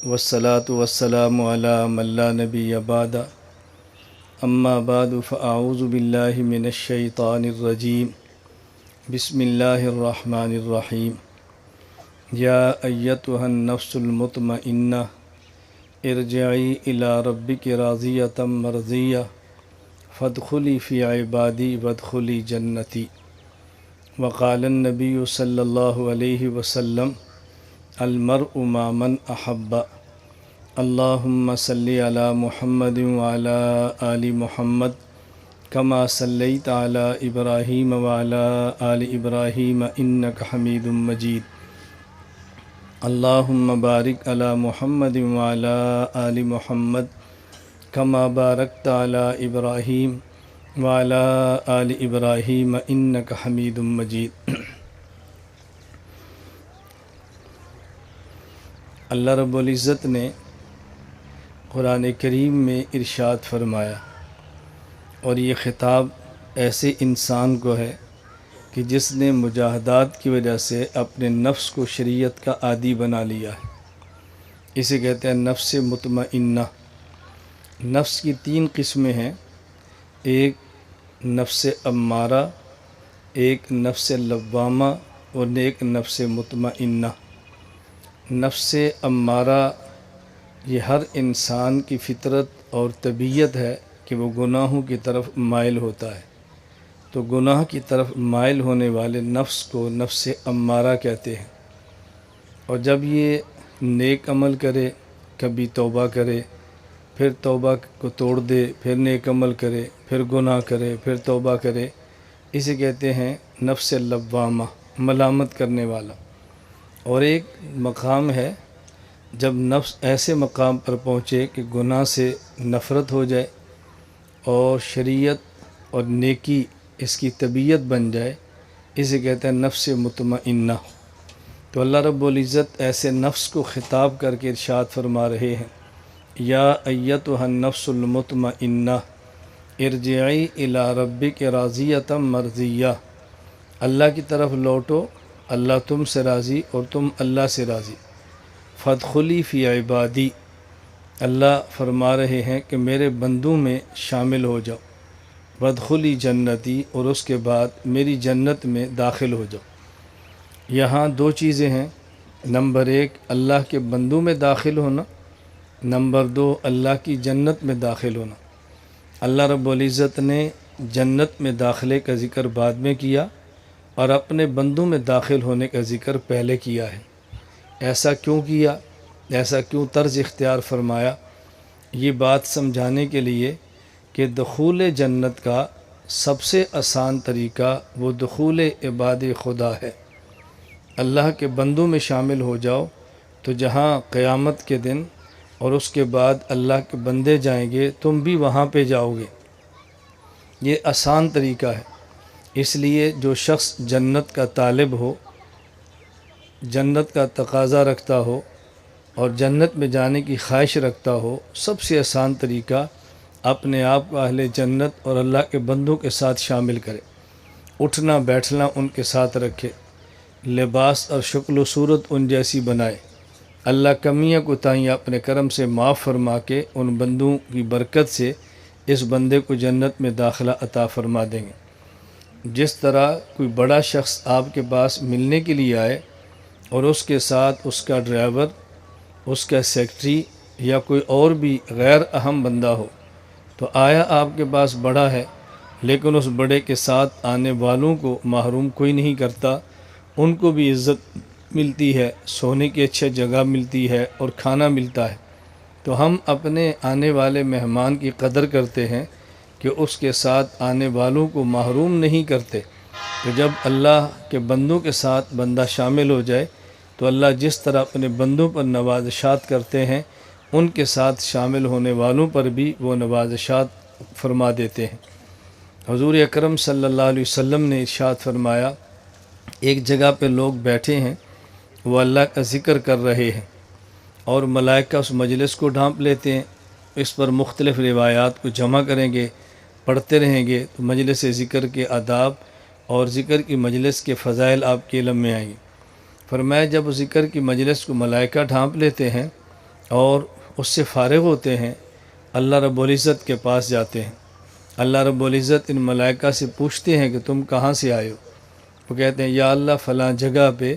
والصلاة والسلام على من لا نبي بعد اما بعد فاعوذ باللہ من الشیطان الرجیم بسم اللہ الرحمن الرحیم یا ایتها النفس المطمئنہ ارجعی الی ربک راضیۃ مرضیہ فادخلی فی عبادی وادخلی جنتی وقال النبی صلی اللہ علیہ وسلم المرء مع من احب اللہم صلی علی محمد وعلی آل محمد کما صلیت علی ابراہیم وعلی آل ابراہیم انک حمید مجید اللہم بارک علی محمد وعلی آل محمد کما بارکت علی ابراہیم وعلی آل ابراہیم انک حمید مجید۔ اللہ رب العزت نے قرآن کریم میں ارشاد فرمایا، اور یہ خطاب ایسے انسان کو ہے کہ جس نے مجاہدات کی وجہ سے اپنے نفس کو شریعت کا عادی بنا لیا ہے۔ اسے کہتے ہیں نفس مطمئنہ۔ نفس کی 3 قسمیں ہیں، ایک نفس امارہ، ایک نفس لوامہ اور ایک نفس مطمئنہ۔ نفس امارہ یہ ہر انسان کی فطرت اور طبیعت ہے کہ وہ گناہوں کی طرف مائل ہوتا ہے، تو گناہ کی طرف مائل ہونے والے نفس کو نفس امارہ کہتے ہیں۔ اور جب یہ نیک عمل کرے، کبھی توبہ کرے، پھر توبہ کو توڑ دے، پھر نیک عمل کرے، پھر گناہ کرے، پھر توبہ کرے، اسے کہتے ہیں نفس لوامہ، ملامت کرنے والا۔ اور ایک مقام ہے جب نفس ایسے مقام پر پہنچے کہ گناہ سے نفرت ہو جائے اور شریعت اور نیکی اس کی طبیعت بن جائے، اسے کہتے ہیں نفس مطمئنہ۔ تو اللہ رب العزت ایسے نفس کو خطاب کر کے ارشاد فرما رہے ہیں، یا ایتها النفس المطمئنہ ارجعی الی ربک راضیۃ مرضیہ، اللہ کی طرف لوٹو، اللہ تم سے راضی اور تم اللہ سے راضی۔ فادخلی فی عبادی، اللہ فرما رہے ہیں کہ میرے بندوں میں شامل ہو جاؤ، وادخلی جنتی، اور اس کے بعد میری جنت میں داخل ہو جاؤ۔ یہاں 2 چیزیں ہیں، نمبر 1 اللہ کے بندوں میں داخل ہونا، نمبر 2 اللہ کی جنت میں داخل ہونا۔ اللہ رب العزت نے جنت میں داخلے کا ذکر بعد میں کیا اور اپنے بندوں میں داخل ہونے کا ذکر پہلے کیا ہے۔ ایسا کیوں کیا؟ ایسا کیوں طرز اختیار فرمایا؟ یہ بات سمجھانے کے لیے کہ دخول جنت کا سب سے آسان طریقہ وہ دخول عباد خدا ہے۔ اللہ کے بندوں میں شامل ہو جاؤ، تو جہاں قیامت کے دن اور اس کے بعد اللہ کے بندے جائیں گے، تم بھی وہاں پہ جاؤ گے۔ یہ آسان طریقہ ہے۔ اس لیے جو شخص جنت کا طالب ہو، جنت کا تقاضا رکھتا ہو اور جنت میں جانے کی خواہش رکھتا ہو، سب سے آسان طریقہ اپنے آپ کو اہل جنت اور اللہ کے بندوں کے ساتھ شامل کرے، اٹھنا بیٹھنا ان کے ساتھ رکھے، لباس اور شکل و صورت ان جیسی بنائے۔ اللہ کمیاں کوتاہیاں اپنے کرم سے معاف فرما کے ان بندوں کی برکت سے اس بندے کو جنت میں داخلہ عطا فرما دیں گے۔ جس طرح کوئی بڑا شخص آپ کے پاس ملنے کے لیے آئے اور اس کے ساتھ اس کا ڈرائیور، اس کا سیکٹری یا کوئی اور بھی غیر اہم بندہ ہو، تو آیا آپ کے پاس بڑا ہے، لیکن اس بڑے کے ساتھ آنے والوں کو محروم کوئی نہیں کرتا، ان کو بھی عزت ملتی ہے، سونے کی اچھی جگہ ملتی ہے اور کھانا ملتا ہے۔ تو ہم اپنے آنے والے مہمان کی قدر کرتے ہیں کہ اس کے ساتھ آنے والوں کو محروم نہیں کرتے۔ تو جب اللہ کے بندوں کے ساتھ بندہ شامل ہو جائے تو اللہ جس طرح اپنے بندوں پر نوازشات کرتے ہیں، ان کے ساتھ شامل ہونے والوں پر بھی وہ نوازشات فرما دیتے ہیں۔ حضور اکرم صلی اللہ علیہ وسلم نے ارشاد فرمایا، ایک جگہ پہ لوگ بیٹھے ہیں، وہ اللہ کا ذکر کر رہے ہیں اور ملائکہ اس مجلس کو ڈھانپ لیتے ہیں، اس پر مختلف روایات کو جمع کریں گے، پڑھتے رہیں گے تو مجلس ذکر کے آداب اور ذکر کی مجلس کے فضائل آپ کے علم میں آئیں گے۔ فرمایا جب ذکر کی مجلس کو ملائکہ ڈھانپ لیتے ہیں اور اس سے فارغ ہوتے ہیں، اللہ رب العزت کے پاس جاتے ہیں۔ اللہ رب العزت ان ملائکہ سے پوچھتے ہیں کہ تم کہاں سے آئے ہو؟ وہ کہتے ہیں یا اللہ فلاں جگہ پہ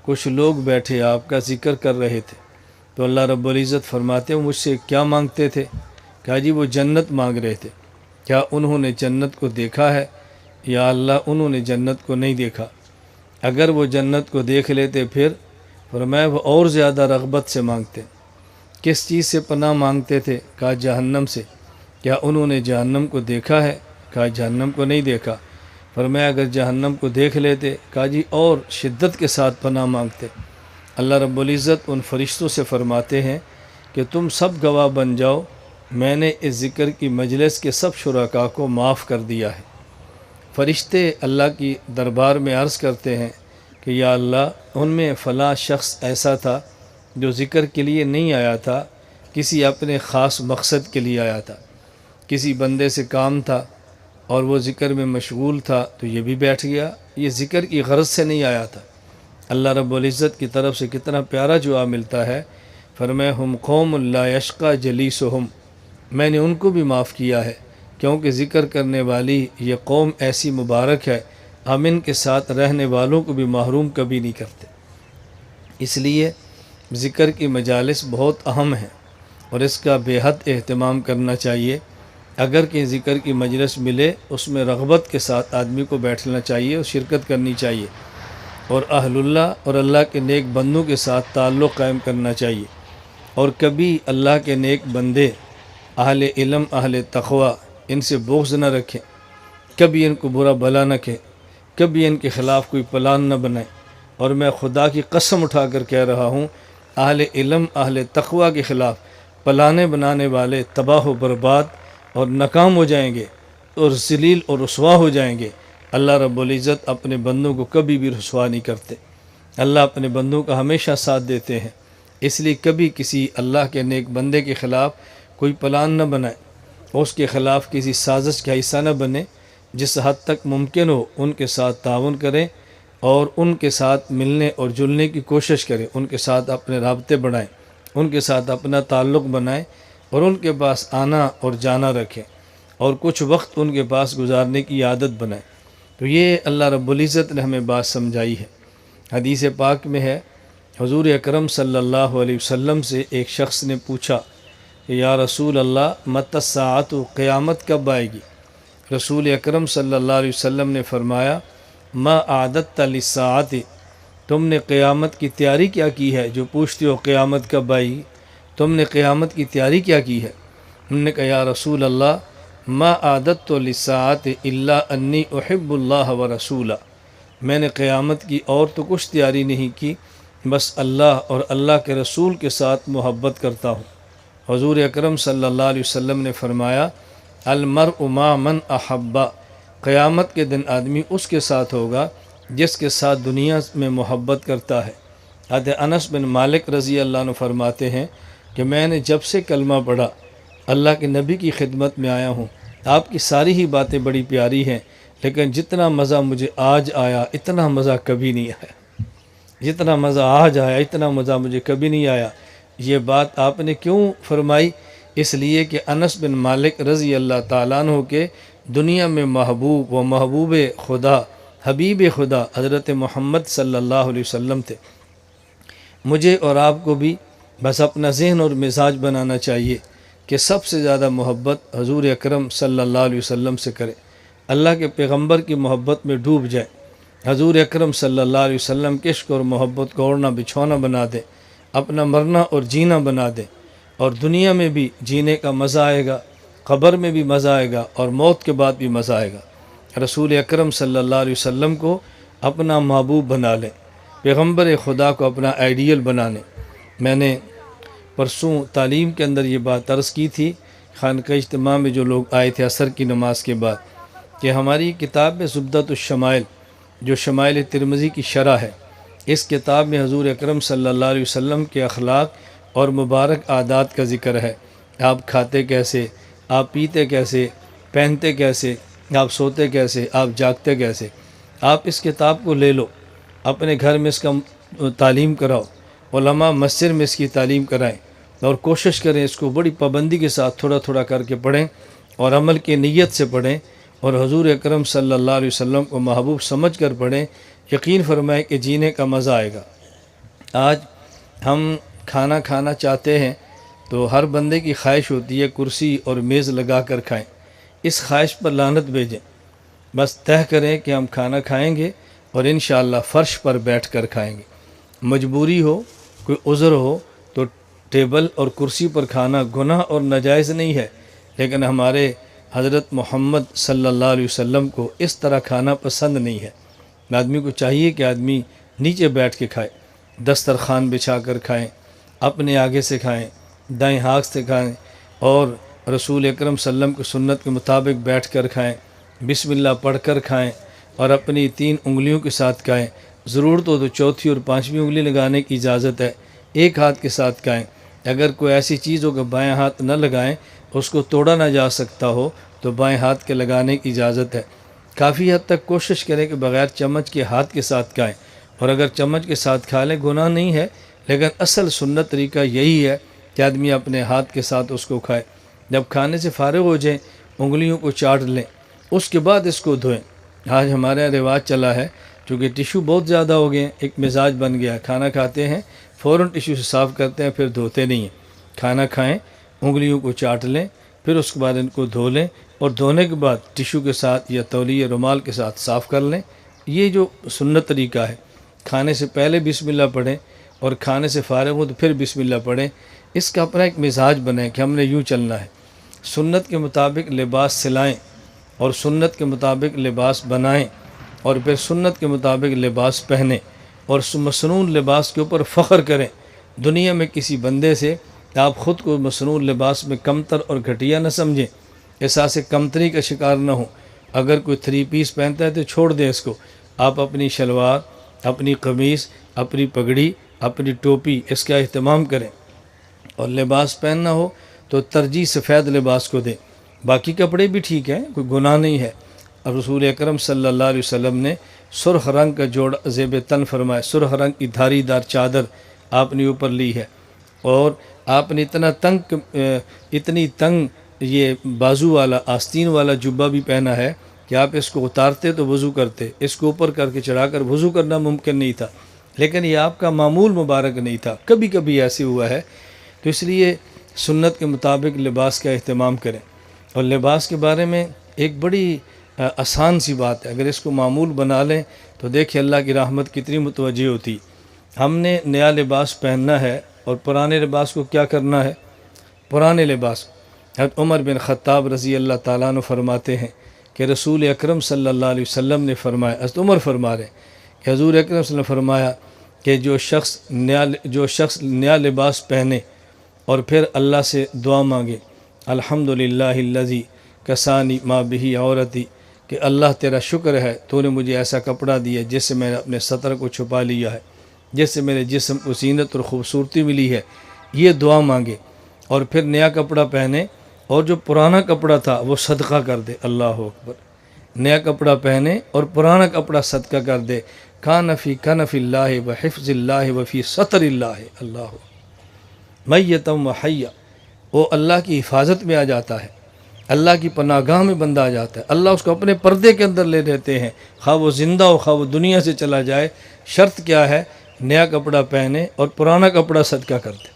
کچھ لوگ بیٹھے آپ کا ذکر کر رہے تھے۔ تو اللہ رب العزت فرماتے ہیں وہ مجھ سے کیا مانگتے تھے؟ کہا جی وہ جنت مانگ رہے تھے۔ کیا انہوں نے جنت کو دیکھا ہے؟ یا اللہ انہوں نے جنت کو نہیں دیکھا۔ اگر وہ جنت کو دیکھ لیتے پھر فرمایا وہ اور زیادہ رغبت سے مانگتے۔ کس چیز سے پناہ مانگتے تھے؟ کہا جہنم سے۔ کیا انہوں نے جہنم کو دیکھا ہے؟ کہا جہنم کو نہیں دیکھا۔ فرمایا اگر جہنم کو دیکھ لیتے، کہا جی اور شدت کے ساتھ پناہ مانگتے۔ اللہ رب العزت ان فرشتوں سے فرماتے ہیں کہ تم سب گواہ بن جاؤ، میں نے اس ذکر کی مجلس کے سب شرکاء کو معاف کر دیا ہے۔ فرشتے اللہ کی دربار میں عرض کرتے ہیں کہ یا اللہ ان میں فلاں شخص ایسا تھا جو ذکر کے لیے نہیں آیا تھا، کسی اپنے خاص مقصد کے لیے آیا تھا، کسی بندے سے کام تھا اور وہ ذکر میں مشغول تھا تو یہ بھی بیٹھ گیا، یہ ذکر کی غرض سے نہیں آیا تھا۔ اللہ رب العزت کی طرف سے کتنا پیارا جواب ملتا ہے، فرمایا ہم قوم لا یشقی جلیسہم، میں نے ان کو بھی معاف کیا ہے کیونکہ ذکر کرنے والی یہ قوم ایسی مبارک ہے، ہم ان کے ساتھ رہنے والوں کو بھی محروم کبھی نہیں کرتے۔ اس لیے ذکر کی مجالس بہت اہم ہیں اور اس کا بے حد اہتمام کرنا چاہیے۔ اگر کہ ذکر کی مجلس ملے اس میں رغبت کے ساتھ آدمی کو بیٹھنا چاہیے اور شرکت کرنی چاہیے، اور اہل اللہ اور اللہ کے نیک بندوں کے ساتھ تعلق قائم کرنا چاہیے، اور کبھی اللہ کے نیک بندے اہل علم اہل تقوی ان سے بغض نہ رکھیں، کبھی ان کو برا بھلا نہ کہیں، کبھی ان کے خلاف کوئی پلان نہ بنائیں۔ اور میں خدا کی قسم اٹھا کر کہہ رہا ہوں اہل علم اہل تقوی کے خلاف پلانے بنانے والے تباہ و برباد اور ناکام ہو جائیں گے اور ذلیل اور رسوا ہو جائیں گے۔ اللہ رب العزت اپنے بندوں کو کبھی بھی رسوا نہیں کرتے، اللہ اپنے بندوں کا ہمیشہ ساتھ دیتے ہیں۔ اس لیے کبھی کسی اللہ کے نیک بندے کے خلاف کوئی پلان نہ بنائے، اس کے خلاف کسی سازش کا حصہ نہ بنے، جس حد تک ممکن ہو ان کے ساتھ تعاون کریں اور ان کے ساتھ ملنے اور جلنے کی کوشش کریں، ان کے ساتھ اپنے رابطے بڑھائیں، ان کے ساتھ اپنا تعلق بنائیں اور ان کے پاس آنا اور جانا رکھیں اور کچھ وقت ان کے پاس گزارنے کی عادت بنائیں۔ تو یہ اللہ رب العزت نے ہمیں بات سمجھائی ہے۔ حدیث پاک میں ہے حضور اکرم صلی اللہ علیہ وسلم سے ایک شخص نے پوچھا کہ یا رسول اللہ متی الساعۃ، قیامت کب آئے گی؟ رسول اکرم صلی اللہ علیہ وسلم نے فرمایا ما اعددت للساعۃ، تم نے قیامت کی تیاری کیا کی ہے جو پوچھتے ہو قیامت کب آئے گی؟ تم نے قیامت کی تیاری کیا کی ہے؟ انہوں نے کہا یا رسول اللہ ما اعددت للساعۃ الا انی احب اللہ ورسولہ، میں نے قیامت کی اور تو کچھ تیاری نہیں کی، بس اللہ اور اللہ کے رسول کے ساتھ محبت کرتا ہوں۔ حضور اکرم صلی اللہ علیہ وسلم نے فرمایا المرء مع من احبہ، قیامت کے دن آدمی اس کے ساتھ ہوگا جس کے ساتھ دنیا میں محبت کرتا ہے۔ حضرت انس بن مالک رضی اللہ عنہ فرماتے ہیں کہ میں نے جب سے کلمہ پڑھا اللہ کے نبی کی خدمت میں آیا ہوں، آپ کی ساری ہی باتیں بڑی پیاری ہیں، لیکن جتنا مزہ مجھے آج آیا اتنا مزہ کبھی نہیں آیا، جتنا مزہ آج آیا اتنا مزہ مجھے کبھی نہیں آیا۔ یہ بات آپ نے کیوں فرمائی؟ اس لیے کہ انس بن مالک رضی اللہ تعالیٰ عنہ کے دنیا میں محبوب و محبوب خدا حبیب خدا حضرت محمد صلی اللہ علیہ وسلم تھے۔ مجھے اور آپ کو بھی بس اپنا ذہن اور مزاج بنانا چاہیے کہ سب سے زیادہ محبت حضور اکرم صلی اللہ علیہ وسلم سے کرے، اللہ کے پیغمبر کی محبت میں ڈوب جائے، حضور اکرم صلی اللہ علیہ وسلم کے عشق اور محبت کو اوڑھنا بچھونا بنا دے، اپنا مرنا اور جینا بنا دے، اور دنیا میں بھی جینے کا مزہ آئے گا، قبر میں بھی مزہ آئے گا اور موت کے بعد بھی مزہ آئے گا۔ رسول اکرم صلی اللہ علیہ وسلم کو اپنا محبوب بنا لیں، پیغمبر خدا کو اپنا آئیڈیل بنا لیں۔ میں نے پرسوں تعلیم کے اندر یہ بات عرض کی تھی، خانقاہ اجتماع میں جو لوگ آئے تھے عصر کی نماز کے بعد، کہ ہماری کتاب میں زبدۃ الشمائل جو شمائل ترمذی کی شرح ہے، اس کتاب میں حضور اکرم صلی اللہ علیہ وسلم کے اخلاق اور مبارک عادات کا ذکر ہے۔ آپ کھاتے کیسے، آپ پیتے کیسے، پہنتے کیسے، آپ سوتے کیسے، آپ جاگتے کیسے۔ آپ اس کتاب کو لے لو، اپنے گھر میں اس کا تعلیم کراؤ، علماء مسجد میں اس کی تعلیم کرائیں، اور کوشش کریں اس کو بڑی پابندی کے ساتھ تھوڑا تھوڑا کر کے پڑھیں اور عمل کی نیت سے پڑھیں اور حضور اکرم صلی اللہ علیہ وسلم کو محبوب سمجھ کر پڑھیں، یقین فرمائیں کہ جینے کا مزہ آئے گا۔ آج ہم کھانا کھانا چاہتے ہیں تو ہر بندے کی خواہش ہوتی ہے کرسی اور میز لگا کر کھائیں، اس خواہش پر لعنت بھیجیں۔ بس طے کریں کہ ہم کھانا کھائیں گے اور انشاءاللہ فرش پر بیٹھ کر کھائیں گے۔ مجبوری ہو، کوئی عذر ہو تو ٹیبل اور کرسی پر کھانا گناہ اور ناجائز نہیں ہے، لیکن ہمارے حضرت محمد صلی اللہ علیہ وسلم کو اس طرح کھانا پسند نہیں ہے۔ آدمی کو چاہیے کہ آدمی نیچے بیٹھ کے کھائے، دسترخوان بچھا کر کھائیں، اپنے آگے سے کھائیں، دائیں ہاتھ سے کھائیں اور رسول اکرم صلی اللہ علیہ وسلم کی سنت کے مطابق بیٹھ کر کھائیں، بسم اللہ پڑھ کر کھائیں اور اپنی 3 انگلیوں کے ساتھ کھائیں۔ ضرورت ہو تو چوتھی اور 5ویں انگلی لگانے کی اجازت ہے، ایک ہاتھ کے ساتھ کھائیں۔ اگر کوئی ایسی چیز ہو کہ بائیں ہاتھ نہ لگائیں، اس کو توڑا نہ جا سکتا ہو تو بائیں ہاتھ کے لگانے کی اجازت ہے۔ کافی حد تک کوشش کریں کہ بغیر چمچ کے ہاتھ کے ساتھ کھائیں، اور اگر چمچ کے ساتھ کھا لیں گناہ نہیں ہے، لیکن اصل سنت طریقہ یہی ہے کہ آدمی اپنے ہاتھ کے ساتھ اس کو کھائے۔ جب کھانے سے فارغ ہو جائیں انگلیوں کو چاٹ لیں، اس کے بعد اس کو دھوئیں۔ آج ہمارے یہاں رواج چلا ہے، چونکہ ٹیشو بہت زیادہ ہو گئے ہیں، ایک مزاج بن گیا، کھانا کھاتے ہیں فوراً ٹیشو سے صاف کرتے ہیں پھر دھوتے نہیں ہیں۔ کھانا کھائیں، انگلیوں کو چاٹ لیں، پھر اس کے بعد ان کو دھو لیں اور دھونے کے بعد ٹیشو کے ساتھ یا تولیہ رومال کے ساتھ صاف کر لیں۔ یہ جو سنت طریقہ ہے، کھانے سے پہلے بسم اللہ پڑھیں اور کھانے سے فارغ ہو تو پھر بسم اللہ پڑھیں۔ اس کا اپنا ایک مزاج بنے کہ ہم نے یوں چلنا ہے۔ سنت کے مطابق لباس سلائیں اور سنت کے مطابق لباس بنائیں اور پھر سنت کے مطابق لباس پہنیں اور مصنون لباس کے اوپر فخر کریں۔ دنیا میں کسی بندے سے آپ خود کو مصنون لباس میں کمتر اور گھٹیا نہ سمجھیں، احساس کمتری کا شکار نہ ہوں۔ اگر کوئی 3 پیس پہنتا ہے تو چھوڑ دیں اس کو، آپ اپنی شلوار، اپنی قمیص، اپنی پگڑی، اپنی ٹوپی اس کا اہتمام کریں، اور لباس پہننا ہو تو ترجیح سفید لباس کو دیں۔ باقی کپڑے بھی ٹھیک ہیں، کوئی گناہ نہیں ہے۔ اور رسول اکرم صلی اللہ علیہ وسلم نے سرخ رنگ کا جوڑا زیب تن فرمایا، سرخ رنگ کی دھاری دار چادر آپ نے اوپر لی ہے، اور آپ نے اتنی تنگ یہ بازو والا آستین والا جبہ بھی پہنا ہے کہ آپ اس کو اتارتے تو وضو کرتے، اس کو اوپر کر کے چڑھا کر وضو کرنا ممکن نہیں تھا، لیکن یہ آپ کا معمول مبارک نہیں تھا، کبھی کبھی ایسے ہوا ہے۔ تو اس لیے سنت کے مطابق لباس کا اہتمام کریں۔ اور لباس کے بارے میں ایک بڑی آسان سی بات ہے، اگر اس کو معمول بنا لیں تو دیکھیں اللہ کی رحمت کتنی متوجہ ہوتی۔ ہم نے نیا لباس پہننا ہے اور پرانے لباس کو کیا کرنا ہے؟ پرانے لباس، حضرت عمر بن خطاب رضی اللہ تعالیٰ عنہ فرماتے ہیں کہ رسول اکرم صلی اللہ علیہ وسلم نے فرمایا، حضرت عمر فرما رہے ہیں کہ حضور اکرم صلی اللہ علیہ وسلم نے فرمایا کہ جو شخص نیا لباس پہنے اور پھر اللہ سے دعا مانگے، الحمدللہ الذی کسانی ما بہ عورتی، کہ اللہ تیرا شکر ہے تو نے مجھے ایسا کپڑا دیا جس سے میں نے اپنے سطر کو چھپا لیا ہے، جس سے میرے جسم کو زینت اور خوبصورتی ملی ہے، یہ دعا مانگے اور پھر نیا کپڑا پہنے، اور جو پرانا کپڑا تھا وہ صدقہ کر دے۔ اللہ اکبر، نیا کپڑا پہنے اور پرانا کپڑا صدقہ کر دے۔ کان فی کنف اللہ و حفظ اللہ و فی ستر اللہ، اللہ میتم و حیا، وہ اللہ کی حفاظت میں آ جاتا ہے، اللہ کی پناہ گاہ میں بندہ آ جاتا ہے، اللہ اس کو اپنے پردے کے اندر لے لیتے ہیں، خواہ وہ زندہ ہو خواہ وہ دنیا سے چلا جائے۔ شرط کیا ہے؟ نیا کپڑا پہنے اور پرانا کپڑا صدقہ کر دے۔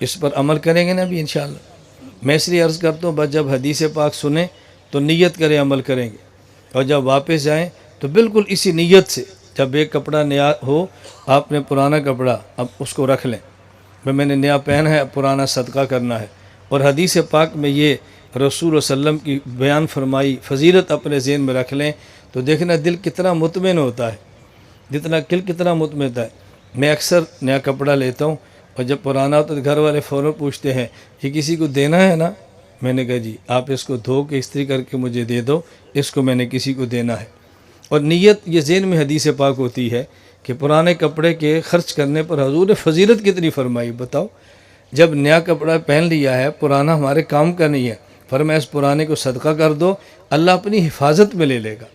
اس پر عمل کریں گے نا ابھی انشاءاللہ۔ میں اس لیے عرض کرتا ہوں بس جب حدیث پاک سنیں تو نیت کریں عمل کریں گے، اور جب واپس جائیں تو بالکل اسی نیت سے، جب ایک کپڑا نیا ہو آپ نے پرانا کپڑا اب اس کو رکھ لیں، میں نے نیا پہنا ہے اب پرانا صدقہ کرنا ہے۔ اور حدیث پاک میں یہ رسول اللہ صلی اللہ علیہ وسلم کی بیان فرمائی فضیلت اپنے ذہن میں رکھ لیں تو دیکھنا دل کتنا مطمئن ہوتا ہے، کتنا مطمئن ہوتا ہے۔ میں اکثر نیا کپڑا لیتا ہوں اور جب پرانا ہوتا تو گھر والے فوراً پوچھتے ہیں کہ کسی کو دینا ہے نا؟ میں نے کہا جی، آپ اس کو دھو کے استری کر کے مجھے دے دو، اس کو میں نے کسی کو دینا ہے۔ اور نیت یہ ذہن میں حدیث پاک ہوتی ہے کہ پرانے کپڑے کے خرچ کرنے پر حضور نے فضیلت کتنی فرمائی، بتاؤ۔ جب نیا کپڑا پہن لیا ہے، پرانا ہمارے کام کا نہیں ہے، فرمایا اس پرانے کو صدقہ کر دو، اللہ اپنی حفاظت میں لے لے گا،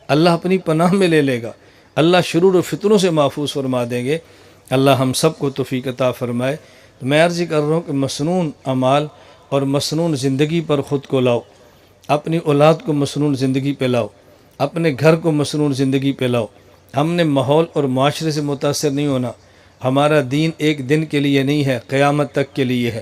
اللہ اپنی پناہ میں لے لے گا، اللہ شرور و فتنوں سے محفوظ فرما دیں گے۔ اللہ ہم سب کو توفیق عطا فرمائے۔ تو میں عرض کر رہا ہوں کہ مسنون اعمال اور مسنون زندگی پر خود کو لاؤ، اپنی اولاد کو مسنون زندگی پہ لاؤ، اپنے گھر کو مسنون زندگی پہ لاؤ۔ ہم نے ماحول اور معاشرے سے متاثر نہیں ہونا۔ ہمارا دین ایک دن کے لیے نہیں ہے، قیامت تک کے لیے ہے،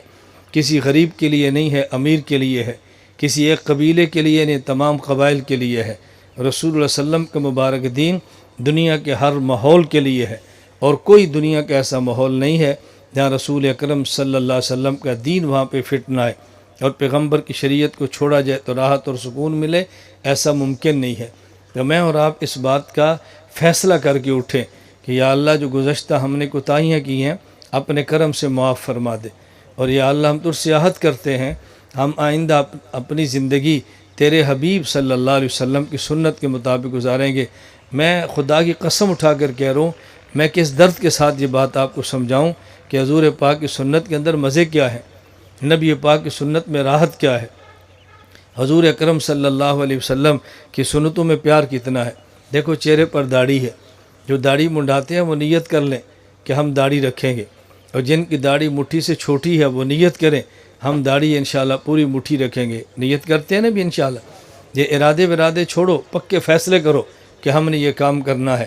کسی غریب کے لیے نہیں ہے، امیر کے لیے ہے، کسی ایک قبیلے کے لیے نہیں، تمام قبائل کے لیے ہے۔ رسول اللہ صلی اللہ علیہ وسلم کا مبارک دین دنیا کے ہر ماحول کے لیے ہے، اور کوئی دنیا کا ایسا ماحول نہیں ہے جہاں رسول اکرم صلی اللہ علیہ وسلم کا دین وہاں پہ فٹ نہ آئے اور پیغمبر کی شریعت کو چھوڑا جائے تو راحت اور سکون ملے، ایسا ممکن نہیں ہے۔ تو میں اور آپ اس بات کا فیصلہ کر کے اٹھیں کہ یا اللہ جو گزشتہ ہم نے کوتاہیاں کی ہیں اپنے کرم سے معاف فرما دے، اور یا اللہ ہم تجھ سے عہد کرتے ہیں ہم آئندہ اپنی زندگی تیرے حبیب صلی اللہ علیہ وسلم کی سنت کے مطابق گزاریں گے۔ میں خدا کی قسم اٹھا کر کہہ رہا ہوں، میں کس درد کے ساتھ یہ بات آپ کو سمجھاؤں کہ حضور پاک کی سنت کے اندر مزے کیا ہے، نبی پاک کی سنت میں راحت کیا ہے، حضور اکرم صلی اللہ علیہ وسلم کی سنتوں میں پیار کتنا ہے۔ دیکھو چہرے پر داڑھی ہے، جو داڑھی منڈاتے ہیں وہ نیت کر لیں کہ ہم داڑھی رکھیں گے، اور جن کی داڑھی مٹھی سے چھوٹی ہے وہ نیت کریں ہم داڑھی انشاءاللہ پوری مٹھی رکھیں گے۔ نیت کرتے ہیں نا بھی انشاءاللہ۔ یہ ارادے چھوڑو، پکے فیصلے کرو کہ ہم نے یہ کام کرنا ہے۔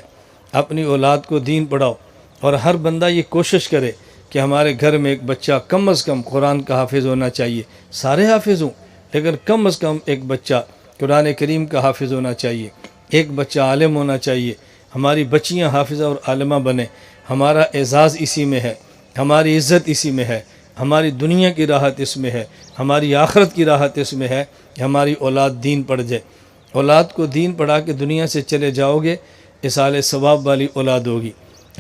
اپنی اولاد کو دین پڑھاؤ، اور ہر بندہ یہ کوشش کرے کہ ہمارے گھر میں ایک بچہ کم از کم قرآن کا حافظ ہونا چاہیے، سارے حافظ ہوں لیکن کم از کم ایک بچہ قرآن کریم کا حافظ ہونا چاہیے، ایک بچہ عالم ہونا چاہیے۔ ہماری بچیاں حافظہ اور عالمہ بنیں، ہمارا اعزاز اسی میں ہے، ہماری عزت اسی میں ہے، ہماری دنیا کی راحت اس میں ہے، ہماری آخرت کی راحت اس میں ہے کہ ہماری اولاد دین پڑھ جائے۔ اولاد کو دین پڑھا کے دنیا سے چلے جاؤ گے، اصال ثواب والی اولاد ہوگی۔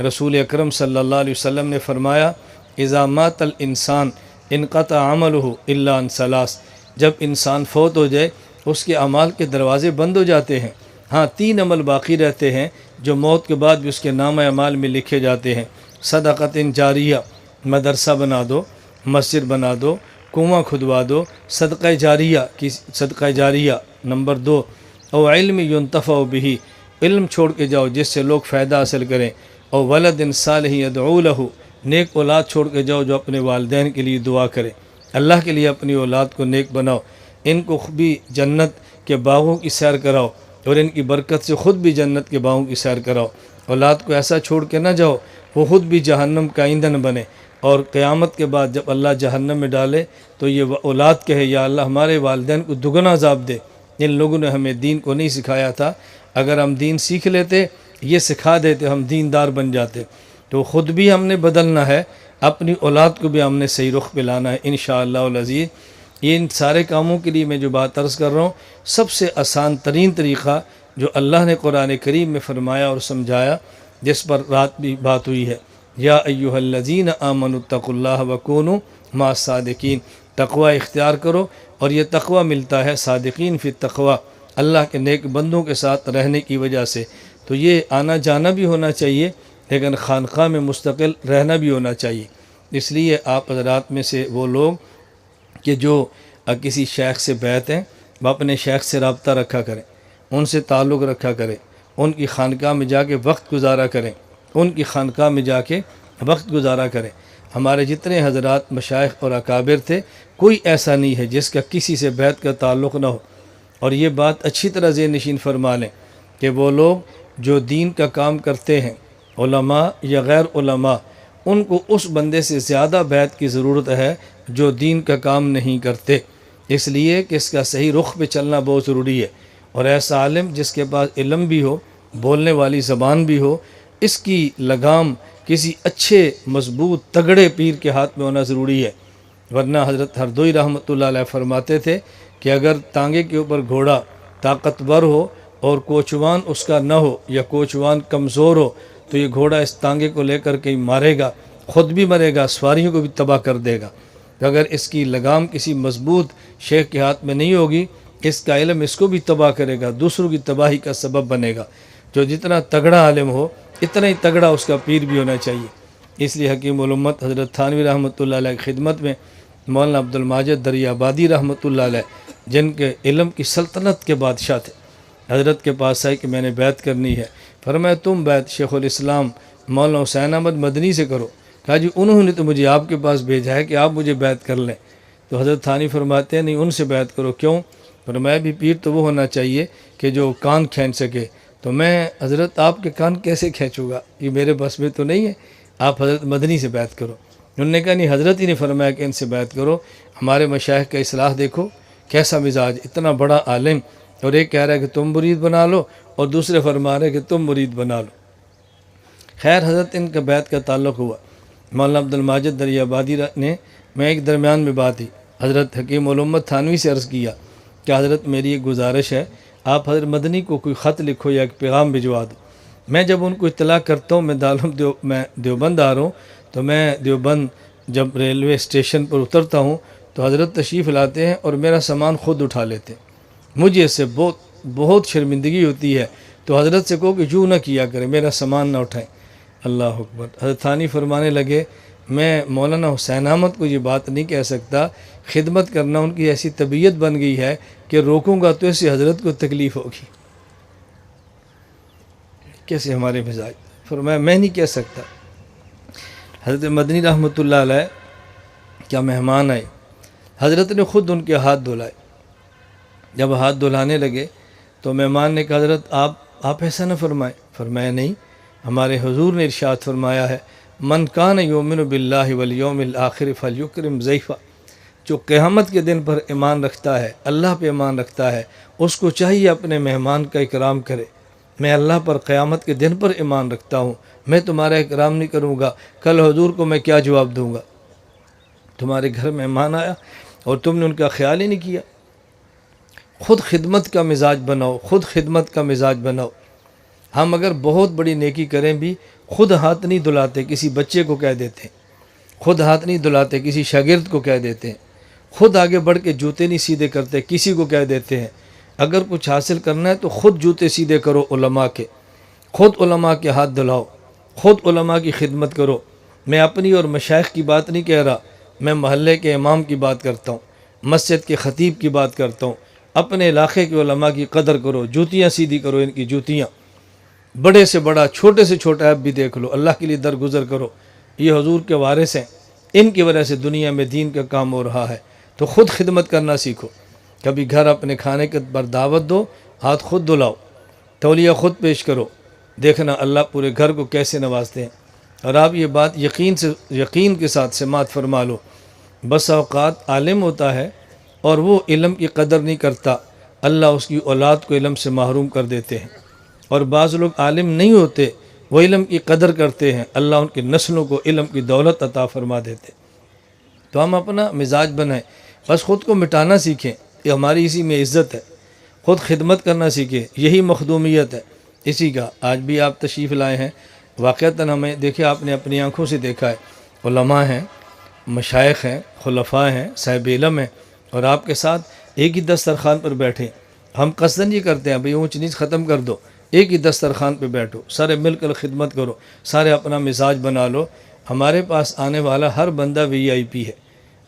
رسول اکرم صلی اللہ علیہ وسلم نے فرمایا اذا مات الانسان انقطع عملہ الا عن ثلاث، جب انسان فوت ہو جائے اس کے اعمال کے دروازے بند ہو جاتے ہیں، ہاں 3 عمل باقی رہتے ہیں جو موت کے بعد بھی اس کے نامہ اعمال میں لکھے جاتے ہیں۔ صدقۃ جاریہ، مدرسہ بنا دو، مسجد بنا دو، کنواں کھدوا دو، صدقہ جاریہ کی صدقہ جاریہ۔ نمبر 2، او علم ينتفع به، علم چھوڑ کے جاؤ جس سے لوگ فائدہ حاصل کریں، او ولد صالح يدعو له، نیک اولاد چھوڑ کے جاؤ جو اپنے والدین کے لیے دعا کرے۔ اللہ کے لیے اپنی اولاد کو نیک بناؤ، ان کو بھی جنت کے باغوں کی سیر کراؤ، اور ان کی برکت سے خود بھی جنت کے باغوں کی سیر کراؤ۔ اولاد کو ایسا چھوڑ کے نہ جاؤ وہ خود بھی جہنم کا ایندھن بنے، اور قیامت کے بعد جب اللہ جہنم میں ڈالے تو یہ اولاد کہے یا اللہ ہمارے والدین کو دگنا عذاب دے، ان لوگوں نے ہمیں دین کو نہیں سکھایا تھا، اگر ہم دین سیکھ لیتے یہ سکھا دیتے ہم دیندار بن جاتے۔ تو خود بھی ہم نے بدلنا ہے، اپنی اولاد کو بھی ہم نے صحیح رخ پہ لانا ہے انشاءاللہ العزیز۔ ان سارے کاموں کے لیے میں جو بات عرض کر رہا ہوں، سب سے آسان ترین طریقہ جو اللہ نے قرآن کریم میں فرمایا اور سمجھایا، جس پر رات بھی بات ہوئی ہے، یا ایھا الذین آمنوا اتقوا اللہ وکونوا مع الصادقین، تقوی اختیار کرو، اور یہ تقوی ملتا ہے صادقین فی التقوی، اللہ کے نیک بندوں کے ساتھ رہنے کی وجہ سے۔ تو یہ آنا جانا بھی ہونا چاہیے لیکن خانقاہ میں مستقل رہنا بھی ہونا چاہیے۔ اس لیے آپ حضرات میں سے وہ لوگ کہ جو کسی شیخ سے بیعت ہیں، وہ اپنے شیخ سے رابطہ رکھا کریں، ان سے تعلق رکھا کریں، ان کی خانقاہ میں جا کے وقت گزارا کریں، ان کی خانقاہ میں جا کے وقت گزارا کریں۔ ہمارے جتنے حضرات مشائخ اور اکابر تھے، کوئی ایسا نہیں ہے جس کا کسی سے بیعت کا تعلق نہ ہو۔ اور یہ بات اچھی طرح ذہن نشین فرما لیں کہ وہ لوگ جو دین کا کام کرتے ہیں، علماء یا غیر علماء، ان کو اس بندے سے زیادہ بیعت کی ضرورت ہے جو دین کا کام نہیں کرتے، اس لیے کہ اس کا صحیح رخ پہ چلنا بہت ضروری ہے۔ اور ایسا عالم جس کے پاس علم بھی ہو، بولنے والی زبان بھی ہو، اس کی لگام کسی اچھے مضبوط تگڑے پیر کے ہاتھ میں ہونا ضروری ہے، ورنہ حضرت ہردوئی رحمۃ اللہ علیہ فرماتے تھے کہ اگر تانگے کے اوپر گھوڑا طاقتور ہو اور کوچوان اس کا نہ ہو یا کوچوان کمزور ہو تو یہ گھوڑا اس تانگے کو لے کر کے مارے گا، خود بھی مرے گا، سواریوں کو بھی تباہ کر دے گا۔ اگر اس کی لگام کسی مضبوط شیخ کے ہاتھ میں نہیں ہوگی، اس کا علم اس کو بھی تباہ کرے گا، دوسروں کی تباہی کا سبب بنے گا۔ جو جتنا تگڑا عالم ہو اتنا ہی تگڑا اس کا پیر بھی ہونا چاہیے۔ اس لیے حکیم الامت حضرت تھانوی رحمۃ اللہ علیہ کی خدمت میں مولانا عبد الماجد دریابادی رحمۃ اللہ علیہ، جن کے علم کی سلطنت کے بادشاہ تھے، حضرت کے پاس آئے کہ میں نے بیعت کرنی ہے، فرمایا تم بیعت شیخ الاسلام مولانا حسین احمد مدنی سے کرو، کہا جی انہوں نے تو مجھے آپ کے پاس بھیجا ہے کہ آپ مجھے بیعت کر لیں۔ تو حضرت تھانی فرماتے ہیں نہیں، ان سے بیعت کرو۔ کیوں؟ فرمایا بھی پیر تو وہ ہونا چاہیے کہ جو کان کھینچ سکے۔ تو میں حضرت آپ کے کان کیسے کھینچوں گا، یہ میرے بس میں تو نہیں ہے، آپ حضرت مدنی سے بیعت کرو۔ انہوں نے کہا نہیں، حضرت ہی نے فرمایا کہ ان سے بیعت کرو۔ ہمارے مشائخ کا اصلاح دیکھو کیسا مزاج، اتنا بڑا عالم، اور ایک کہہ رہا ہے کہ تم مرید بنا لو اور دوسرے فرما رہے کہ تم مرید بنا لو۔ خیر حضرت ان کا بیعت کا تعلق ہوا۔ مولانا عبد الماجد دریا آبادی نے میں ایک درمیان میں بات ہی حضرت حکیم الامت تھانوی سے عرض کیا کہ حضرت میری ایک گزارش ہے، آپ حضرت مدنی کو کوئی خط لکھو یا ایک پیغام بھجوا دو۔ میں جب ان کو اطلاع کرتا ہوں میں دیوبند آ رہا ہوں، تو میں دیوبند جب ریلوے اسٹیشن پر اترتا ہوں تو حضرت تشریف لاتے ہیں اور میرا سامان خود اٹھا لیتے ہیں۔ مجھے اس سے بہت شرمندگی ہوتی ہے، تو حضرت سے کہو کہ یوں نہ کیا کرے، میرا سامان نہ اٹھائیں۔ اللہ اکبر۔ حضرت ثانی فرمانے لگے میں مولانا حسین احمد کو یہ بات نہیں کہہ سکتا، خدمت کرنا ان کی ایسی طبیعت بن گئی ہے کہ روکوں گا تو ایسے حضرت کو تکلیف ہوگی۔ کیسے ہمارے مزاج، فرمایا میں نہیں کہہ سکتا۔ حضرت مدنی رحمۃ اللہ علیہ کیا مہمان آئے، حضرت نے خود ان کے ہاتھ دھلائے۔ جب ہاتھ دھلانے لگے تو مہمان نے کہا حضرت آپ ایسا نہ فرمائے۔ فرمایا نہیں، ہمارے حضور نے ارشاد فرمایا ہے من کان یؤمن باللہ والیوم الآخر فلیکرم ضیفہ، جو قیامت کے دن پر ایمان رکھتا ہے، اللہ پہ ایمان رکھتا ہے، اس کو چاہیے اپنے مہمان کا اکرام کرے۔ میں اللہ پر قیامت کے دن پر ایمان رکھتا ہوں، میں تمہارا اکرام نہیں کروں گا، کل حضور کو میں کیا جواب دوں گا؟ تمہارے گھر مہمان آیا اور تم نے ان کا خیال ہی نہیں کیا۔ خود خدمت کا مزاج بناؤ، خود خدمت کا مزاج بناؤ۔ ہم اگر بہت بڑی نیکی کریں بھی خود ہاتھ نہیں دھلاتے، کسی بچے کو کہہ دیتے ہیں، خود ہاتھ نہیں دھلاتے، کسی شاگرد کو کہہ دیتے ہیں، خود آگے بڑھ کے جوتے نہیں سیدھے کرتے، کسی کو کہہ دیتے ہیں۔ اگر کچھ حاصل کرنا ہے تو خود جوتے سیدھے کرو علماء کے، خود علماء کے ہاتھ دھلاؤ، خود علماء کی خدمت کرو۔ میں اپنی اور مشائخ کی بات نہیں کہہ رہا، میں محلے کے امام کی بات کرتا ہوں، مسجد کے خطیب کی بات کرتا ہوں۔ اپنے علاقے کے علماء کی قدر کرو، جوتیاں سیدھی کرو، ان کی جوتیاں، بڑے سے بڑا چھوٹے سے چھوٹا ایپ بھی دیکھ لو، اللہ کے لیے درگزر کرو۔ یہ حضور کے وارث ہیں، ان کی وجہ سے دنیا میں دین کا کام ہو رہا ہے، تو خود خدمت کرنا سیکھو۔ کبھی گھر اپنے کھانے کے پر دعوت دو، ہاتھ خود دھلاؤ، تولیہ خود پیش کرو، دیکھنا اللہ پورے گھر کو کیسے نوازتے ہیں۔ اور آپ یہ بات یقین کے ساتھ سماعت فرما لو، بس اوقات عالم ہوتا ہے اور وہ علم کی قدر نہیں کرتا، اللہ اس کی اولاد کو علم سے محروم کر دیتے ہیں۔ اور بعض لوگ عالم نہیں ہوتے، وہ علم کی قدر کرتے ہیں، اللہ ان کی نسلوں کو علم کی دولت عطا فرما دیتے۔ تو ہم اپنا مزاج بنائیں، بس خود کو مٹانا سیکھیں، یہ ہماری اسی میں عزت ہے۔ خود خدمت کرنا سیکھیں، یہی مخدومیت ہے۔ اسی کا آج بھی آپ تشریف لائے ہیں، واقعتاً ہمیں دیکھے، آپ نے اپنی آنکھوں سے دیکھا ہے، علماء ہیں، مشائخ ہیں، خلفاء ہیں، صاحب علم ہیں، اور آپ کے ساتھ ایک ہی دسترخوان پر بیٹھے۔ ہم قصداً یہ کرتے ہیں بھئی اونچ نیچ ختم کر دو، ایک ہی دسترخوان پہ بیٹھو، سارے مل کر خدمت کرو، سارے اپنا مزاج بنا لو۔ ہمارے پاس آنے والا ہر بندہ VIP ہے،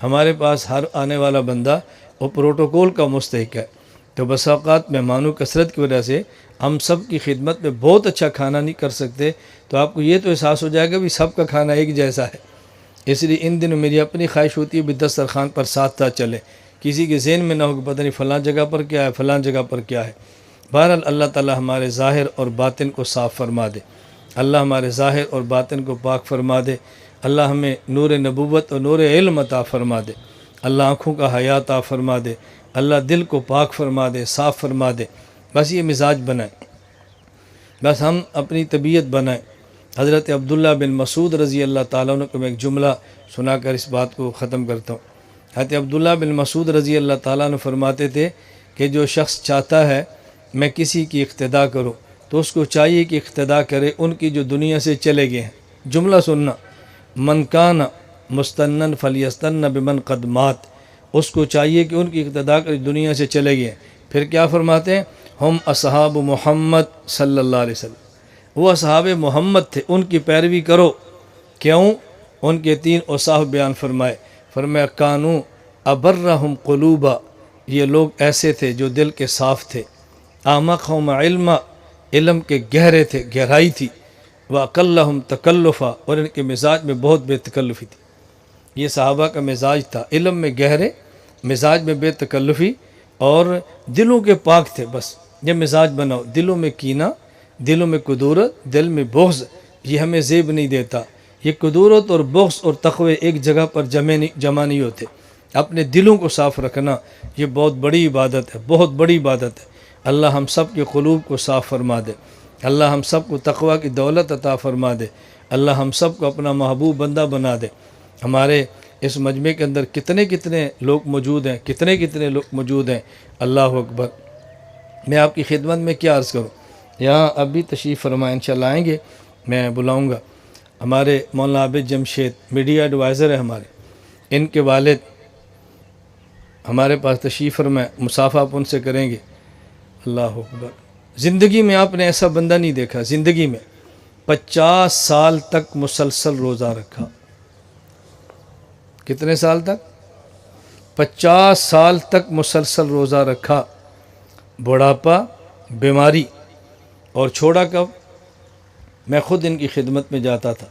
ہمارے پاس ہر آنے والا بندہ وہ پروٹوکول کا مستحق ہے۔ تو بس اوقات مہمانوں کثرت کی وجہ سے ہم سب کی خدمت میں بہت اچھا کھانا نہیں کر سکتے، تو آپ کو یہ تو احساس ہو جائے گا بھی سب کا کھانا ایک جیسا ہے۔ اس لیے ان دنوں میری اپنی خواہش ہوتی ہے بھی دسترخوان پر ساتھ چلے، کسی کے ذہن میں نہ ہو کہ پتہ نہیں فلاں جگہ پر کیا ہے، فلاں جگہ پر کیا ہے۔ بہرحال اللہ تعالی ہمارے ظاہر اور باطن کو صاف فرما دے، اللہ ہمارے ظاہر اور باطن کو پاک فرما دے، اللہ ہمیں نور نبوت اور نور علم عطا فرما دے، اللہ آنکھوں کا حیا عطا فرما دے، اللہ دل کو پاک فرما دے، صاف فرما دے۔ بس یہ مزاج بنائیں، بس ہم اپنی طبیعت بنائیں۔ حضرت عبداللہ بن مسعود رضی اللہ تعالیٰ عنہ کو میں ایک جملہ سنا کر اس بات کو ختم کرتا ہوں۔ حضرت عبداللہ بن مسعود رضی اللہ تعالیٰ عنہ فرماتے تھے کہ جو شخص چاہتا ہے میں کسی کی اقتداء کروں تو اس کو چاہیے کہ اقتداء کرے ان کی جو دنیا سے چلے گئے ہیں۔ جملہ سننا، من کان مستنن فلیستن بمن قد مات، اس کو چاہیے کہ ان کی اقتداء کرے دنیا سے چلے گئے ہیں۔ پھر کیا فرماتے ہیں؟ ہم اصحاب محمد صلی اللہ علیہ وسلم، وہ اصحاب محمد تھے، ان کی پیروی کرو۔ کیوں؟ ان کے 3 اوصاف بیان فرمائے۔ فرمایا کانو ابرہم قلوبا، یہ لوگ ایسے تھے جو دل کے صاف تھے، اعمقہم علما، علم کے گہرے تھے، گہرائی تھی، وَأَقَلَّهُمْ تَكَلُّفًا، اور ان کے مزاج میں بہت بے تکلفی تھی۔ یہ صحابہ کا مزاج تھا، علم میں گہرے، مزاج میں بے تکلفی، اور دلوں کے پاک تھے۔ بس یہ مزاج بناؤ، دلوں میں کینہ، دلوں میں کدورت، دل میں بغض، یہ ہمیں زیب نہیں دیتا۔ یہ کدورت اور بغض اور تقوی ایک جگہ پر جمع نہیں ہوتے۔ اپنے دلوں کو صاف رکھنا یہ بہت بڑی عبادت ہے، بہت بڑی عبادت ہے۔ اللہ ہم سب کے قلوب کو صاف فرما دے، اللہ ہم سب کو تقوی کی دولت عطا فرما دے، اللہ ہم سب کو اپنا محبوب بندہ بنا دے۔ ہمارے اس مجمع کے اندر کتنے لوگ موجود ہیں، کتنے لوگ موجود ہیں، اللہ اکبر۔ میں آپ کی خدمت میں کیا عرض کروں، یہاں ابھی تشریف فرمائیں، انشاءاللہ آئیں گے، میں بلاؤں گا۔ ہمارے مولانا عابد جمشید میڈیا ایڈوائزر ہیں ہمارے، ان کے والد ہمارے پاس تشریف فرمائیں، مصافحہ آپ ان سے کریں گے۔ اللہ اکبر۔ زندگی میں آپ نے ایسا بندہ نہیں دیکھا، زندگی میں 50 سال تک مسلسل روزہ رکھا۔ کتنے سال تک؟ 50 سال تک مسلسل روزہ رکھا، بڑھاپا، بیماری، اور چھوڑا کب؟ میں خود ان کی خدمت میں جاتا تھا،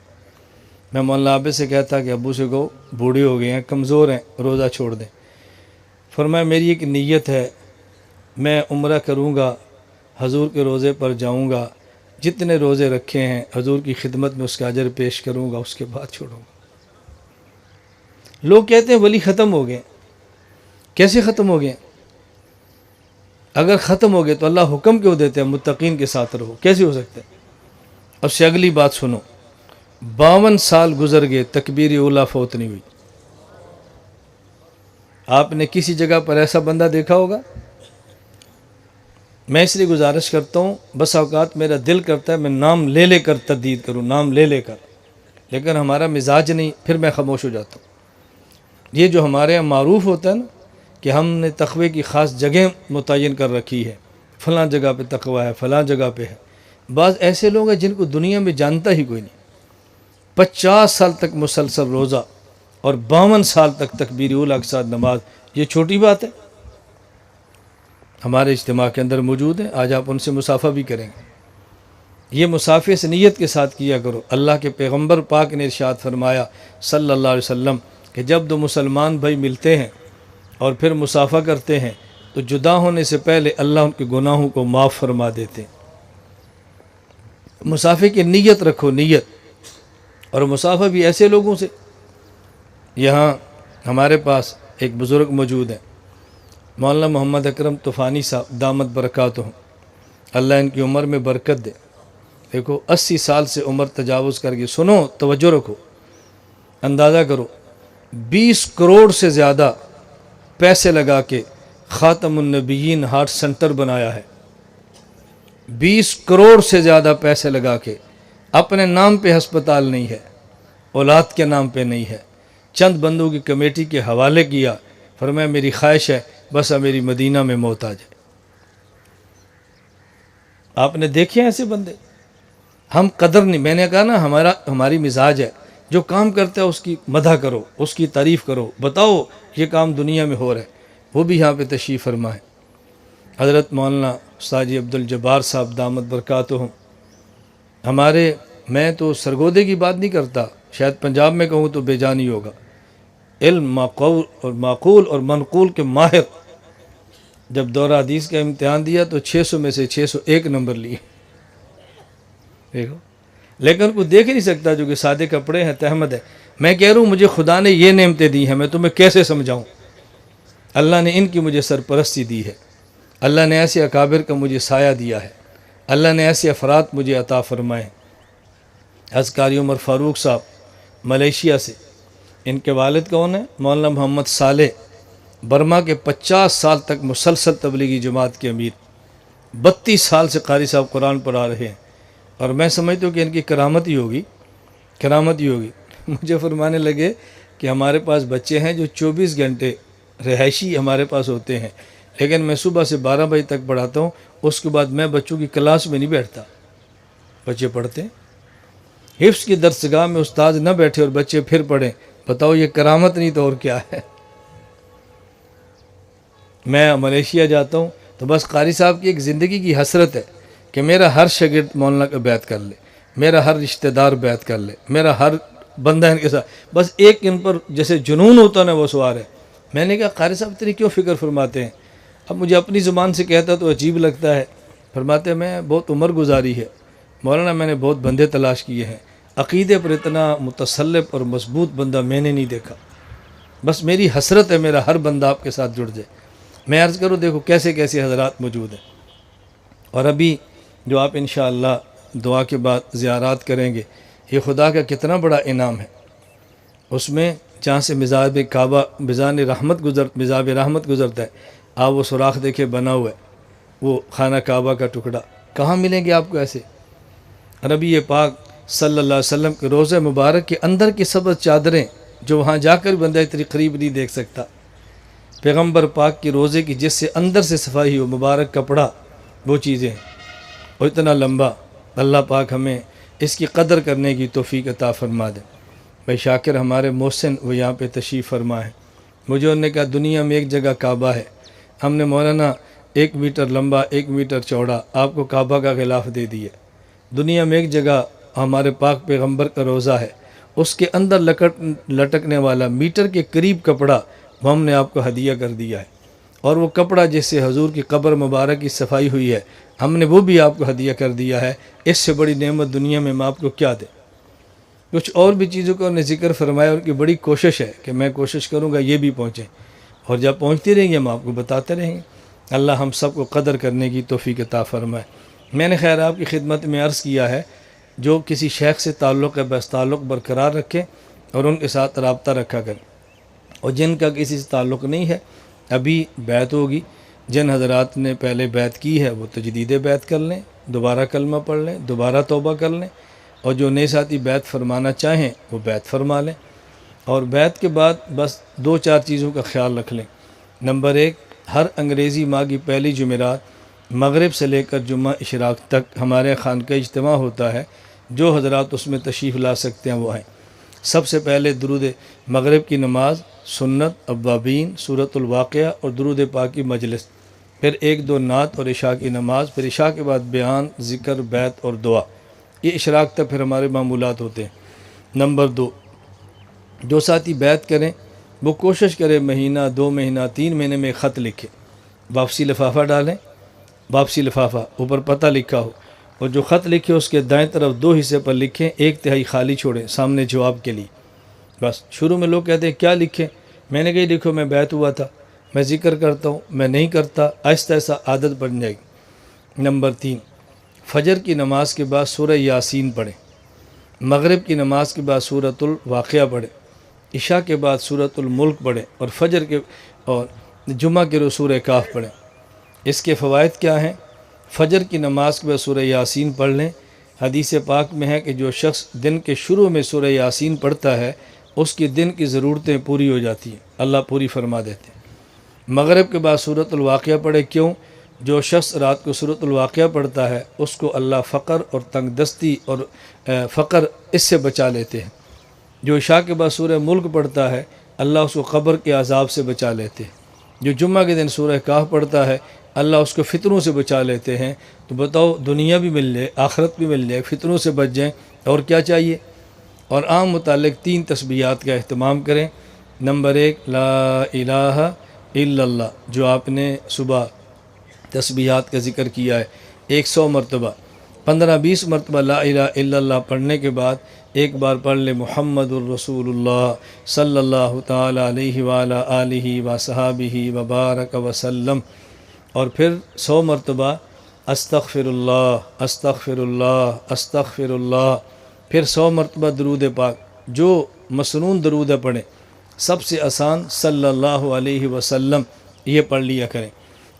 میں مولانا عابد سے کہتا کہ ابو سے کہو بوڑھے ہو گئے ہیں، کمزور ہیں، روزہ چھوڑ دیں۔ فرمایا میری ایک نیت ہے، میں عمرہ کروں گا، حضور کے روزے پر جاؤں گا، جتنے روزے رکھے ہیں حضور کی خدمت میں اس کا اجر پیش کروں گا، اس کے بعد چھوڑوں گا۔ لوگ کہتے ہیں ولی ختم ہو گئے، کیسے ختم ہو گئے؟ اگر ختم ہو گئے تو اللہ حکم کیوں دیتے ہیں متقین کے ساتھ رہو؟ کیسے ہو سکتا ہے؟ اب سے اگلی بات سنو، 52 سال گزر گئے، تکبیر اولیٰ فوت نہیں ہوئی۔ آپ نے کسی جگہ پر ایسا بندہ دیکھا ہوگا؟ میں اس لیے گزارش کرتا ہوں، بس اوقات میرا دل کرتا ہے میں نام لے لے کر تردید کروں، نام لے لے کر، لیکن ہمارا مزاج نہیں، پھر میں خاموش ہو جاتا ہوں۔ یہ جو ہمارے یہاں معروف ہوتا ہے نا کہ ہم نے تقوی کی خاص جگہ متعین کر رکھی ہے، فلاں جگہ پہ تقوی ہے، فلاں جگہ پہ ہے۔ بعض ایسے لوگ ہیں جن کو دنیا میں جانتا ہی کوئی نہیں۔ 50 سال تک مسلسل روزہ اور 52 سال تک تکبیر اولیٰ کے ساتھ نماز، یہ چھوٹی بات ہے؟ ہمارے اجتماع کے اندر موجود ہیں، آج آپ ان سے مصافحہ بھی کریں گے۔ یہ مصافحے سے نیت کے ساتھ کیا کرو۔ اللہ کے پیغمبر پاک نے ارشاد فرمایا صلی اللہ علیہ وسلم کہ جب دو مسلمان بھائی ملتے ہیں اور پھر مصافحہ کرتے ہیں تو جدا ہونے سے پہلے اللہ ان کے گناہوں کو معاف فرما دیتے ہیں۔ مصافحے کی نیت رکھو، نیت، اور مصافحہ بھی ایسے لوگوں سے۔ یہاں ہمارے پاس ایک بزرگ موجود ہیں، مولانا محمد اکرم طوفانی صاحب دامت برکاتہم، اللہ ان کی عمر میں برکت دے۔ دیکھو 80 سال سے عمر تجاوز کر گئی۔ سنو، توجہ رکھو، اندازہ کرو، 20 کروڑ سے زیادہ پیسے لگا کے خاتم النبیین ہارٹ سینٹر بنایا ہے۔ 20 کروڑ سے زیادہ پیسے لگا کے، اپنے نام پہ ہسپتال نہیں ہے، اولاد کے نام پہ نہیں ہے، چند بندوں کی کمیٹی کے حوالے کیا، فرمایا میری خواہش ہے بس میری مدینہ میں موت آ جائے۔ آپ نے دیکھے ایسے بندے؟ ہم قدر نہیں، میں نے کہا نا ہماری مزاج ہے، جو کام کرتا ہے اس کی مدح کرو، اس کی تعریف کرو، بتاؤ یہ کام دنیا میں ہو رہا ہے۔ وہ بھی یہاں پہ تشریف فرما ہے حضرت مولانا استاد عبدالجبار صاحب دامت برکاتہم ہمارے۔ میں تو سرگودے کی بات نہیں کرتا، شاید پنجاب میں کہوں تو بے جانی ہوگا، علم معقول اور منقول کے ماہر۔ جب دورہ حدیث کا امتحان دیا تو 600 میں سے 601 نمبر لیے، دیکھو، لیکن کوئی دیکھ نہیں سکتا جو کہ سادے کپڑے ہیں، تحمد ہے۔ میں کہہ رہا ہوں مجھے خدا نے یہ نعمتیں دی ہیں، میں تمہیں کیسے سمجھاؤں؟ اللہ نے ان کی مجھے سرپرستی دی ہے، اللہ نے ایسے اکابر کا مجھے سایہ دیا ہے، اللہ نے ایسے افراد مجھے عطا فرمائے۔ حضرت قاری عمر فاروق صاحب ملیشیا سے، ان کے والد کون ہیں؟ مولانا محمد صالح، برما کے 50 سال تک مسلسل تبلیغی جماعت کے امیر، 32 سال سے قاری صاحب قرآن پڑھا رہے ہیں، اور میں سمجھتا ہوں کہ ان کی کرامت ہی ہوگی، کرامت ہی ہوگی۔ مجھے فرمانے لگے کہ ہمارے پاس بچے ہیں جو 24 گھنٹے رہائشی ہمارے پاس ہوتے ہیں، لیکن میں صبح سے 12 بجے تک پڑھاتا ہوں، اس کے بعد میں بچوں کی کلاس میں نہیں بیٹھتا۔ بچے پڑھتے ہیں، حفظ کی درسگاہ میں استاد نہ بیٹھے اور بچے پھر پڑھیں، بتاؤ یہ کرامت نہیں تو اور کیا ہے؟ میں ملیشیا جاتا ہوں تو بس قاری صاحب کی ایک زندگی کی حسرت ہے کہ میرا ہر شاگرد مولانا کا بیعت کر لے، میرا ہر رشتہ دار بیعت کر لے، میرا ہر بندہ ان کے ساتھ، بس ایک ان پر جیسے جنون ہوتا نا وہ سوار ہے۔ میں نے کہا قاری صاحب اتنی کیوں فکر فرماتے ہیں؟ اب مجھے اپنی زبان سے کہتا تو عجیب لگتا ہے۔ فرماتے ہیں میں بہت عمر گزاری ہے مولانا، میں نے بہت بندے تلاش کیے ہیں، عقیدے پر اتنا متسلب اور مضبوط بندہ میں نے نہیں دیکھا، بس میری حسرت ہے میرا ہر بندہ آپ کے ساتھ جڑ جائے۔ میں عرض کروں دیکھو کیسے کیسے حضرات موجود ہیں، اور ابھی جو آپ انشاءاللہ دعا کے بعد زیارات کریں گے، یہ خدا کا کتنا بڑا انعام ہے۔ اس میں جہاں سے مزاب کعبہ مزاب رحمت گزرتا ہے، آپ وہ سوراخ دیکھے بنا ہوا ہے، وہ خانہ کعبہ کا ٹکڑا، کہاں ملیں گے آپ کو ایسے؟ نبی پاک صلی اللہ علیہ وسلم کے روضہ مبارک کے اندر کی سبز چادریں جو وہاں جا کر بندہ اتنی قریب نہیں دیکھ سکتا، پیغمبر پاک کی روضے کی جس سے اندر سے صفائی ہو، مبارک کپڑا، وہ چیزیں ہیں، اور اتنا لمبا۔ اللہ پاک ہمیں اس کی قدر کرنے کی توفیق عطا فرما دے۔ بھائی شاکر ہمارے محسن وہ یہاں پہ تشریف فرما ہے، مجھے انہوں نے کہا دنیا میں ایک جگہ کعبہ ہے، ہم نے مولانا 1 میٹر لمبا 1 میٹر چوڑا آپ کو کعبہ کا غلاف دے دیا۔ دنیا میں ایک جگہ ہمارے پاک پیغمبر کا روضہ ہے، اس کے اندر لٹکنے والا میٹر کے قریب کپڑا وہ ہم نے آپ کو ہدیہ کر دیا ہے، اور وہ کپڑا جس سے حضور کی قبر مبارک کی صفائی ہوئی ہے ہم نے وہ بھی آپ کو ہدیہ کر دیا ہے۔ اس سے بڑی نعمت دنیا میں آپ کو کیا دے؟ کچھ اور بھی چیزوں کا انہوں نے ذکر فرمایا، ان کی بڑی کوشش ہے کہ میں کوشش کروں گا یہ بھی پہنچیں، اور جب پہنچتی رہیں گے ہم آپ کو بتاتے رہیں گے۔ اللہ ہم سب کو قدر کرنے کی توفیق عطا فرمائے۔ میں نے خیر آپ کی خدمت میں عرض کیا ہے، جو کسی شیخ سے تعلق ہے بس تعلق برقرار رکھیں اور ان کے ساتھ رابطہ رکھا کریں، اور جن کا کسی سے تعلق نہیں ہے ابھی بیعت ہوگی، جن حضرات نے پہلے بیعت کی ہے وہ تجدید بیعت کر لیں، دوبارہ کلمہ پڑھ لیں، دوبارہ توبہ کر لیں، اور جو نئے ساتھی بیعت فرمانا چاہیں وہ بیعت فرما لیں۔ اور بیعت کے بعد بس 2-4 چیزوں کا خیال رکھ لیں۔ نمبر 1، ہر انگریزی ماہ کی پہلی جمعرات مغرب سے لے کر جمعہ اشراق تک ہمارے خانقاہ اجتماع ہوتا ہے، جو حضرات اس میں تشریف لا سکتے ہیں وہ آئیں۔ سب سے پہلے درود مغرب کی نماز، سنت، اوابین، سورۃ الواقعہ اور درود پاک کی مجلس، پھر 1-2 نعت اور عشاء کی نماز، پھر عشاء کے بعد بیان، ذکر، بیعت اور دعا۔ یہ اشراق تک پھر ہمارے معمولات ہوتے ہیں۔ نمبر 2، جو ساتھی بیعت کریں وہ کوشش کرے مہینہ، 2 مہینہ، 3 مہینے میں خط لکھے، واپسی لفافہ ڈالیں، واپسی لفافہ اوپر پتہ لکھا ہو، اور جو خط لکھے اس کے دائیں طرف 2 حصے پر لکھیں، 1/3 خالی چھوڑیں سامنے جواب کے لیے۔ بس شروع میں لوگ کہتے ہیں کیا لکھیں؟ میں نے کہا دیکھو میں بیعت ہوا تھا، میں ذکر کرتا ہوں، میں نہیں کرتا، آہستہ آہستہ عادت بن جائے گی۔ نمبر 3، فجر کی نماز کے بعد سورہ یاسین پڑھیں، مغرب کی نماز کے بعد سورۃ الواقعہ پڑھیں، عشاء کے بعد سورۃ الملک پڑھیں، اور جمعہ کے روز سورہ کاف پڑھیں۔ اس کے فوائد کیا ہیں؟ فجر کی نماز کے بعد سورہ یاسین پڑھ لیں۔ حدیث پاک میں ہے کہ جو شخص دن کے شروع میں سورہ یاسین پڑھتا ہے اس کی دن کی ضرورتیں پوری ہو جاتی ہیں، اللہ پوری فرما دیتے ہیں۔ مغرب کے بعد سورۃ الواقعہ پڑھے، کیوں؟ جو شخص رات کو سورۃ الواقعہ پڑھتا ہے اس کو اللہ فقر اور تنگ دستی اور فقر اس سے بچا لیتے ہیں۔ جو عشاء کے بعد سورہ ملک پڑھتا ہے اللہ اس کو قبر کے عذاب سے بچا لیتے ہیں۔ جو جمعہ کے دن سورہ کاف پڑھتا ہے اللہ اس کو فتنوں سے بچا لیتے ہیں۔ تو بتاؤ دنیا بھی مل جائے، آخرت بھی مل جائے، فتنوں سے بچ جائیں، اور کیا چاہیے؟ اور عام متعلق 3 تسبیحات کا اہتمام کریں۔ نمبر 1، لا الہ الا اللہ، جو آپ نے صبح تسبیحات کا ذکر کیا ہے 100 مرتبہ، 15-20 مرتبہ لا الہ الا اللہ پڑھنے کے بعد ایک بار پڑھ لے محمد الرسول اللہ صلی اللہ تعالی علیہ وآلہ آلہ وصحابہ وبارک وسلم، اور پھر 100 مرتبہ استغفر اللہ استغفر اللہ استغفر اللہ، پھر 100 مرتبہ درود پاک، جو مسنون درود پڑھیں، سب سے آسان صلی اللہ علیہ وسلم، یہ پڑھ لیا کریں۔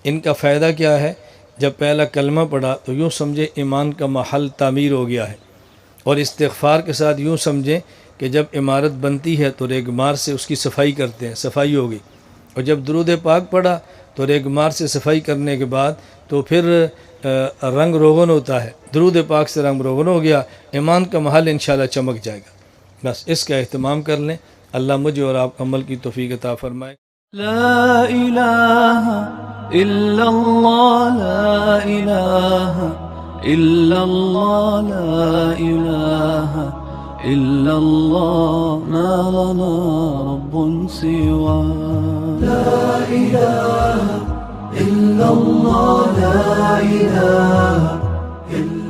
ان کا فائدہ کیا ہے؟ جب پہلا کلمہ پڑھا تو یوں سمجھے ایمان کا محل تعمیر ہو گیا ہے، اور استغفار کے ساتھ یوں سمجھیں کہ جب عمارت بنتی ہے تو ریگمار سے اس کی صفائی کرتے ہیں، صفائی ہوگی، اور جب درود پاک پڑھا تو ریگمار سے صفائی کرنے کے بعد تو پھر رنگ روغن ہوتا ہے، درود پاک سے رنگ روغن ہو گیا، ایمان کا محل انشاءاللہ چمک جائے گا۔ بس اس کا اہتمام کر لیں، اللہ مجھے اور آپ عمل کی توفیق عطا فرمائے۔ لا إله إلا الله لا إله إلا الله لا إله إلا الله ما لنا رب سواه لا إله إلا الله لا إله إلا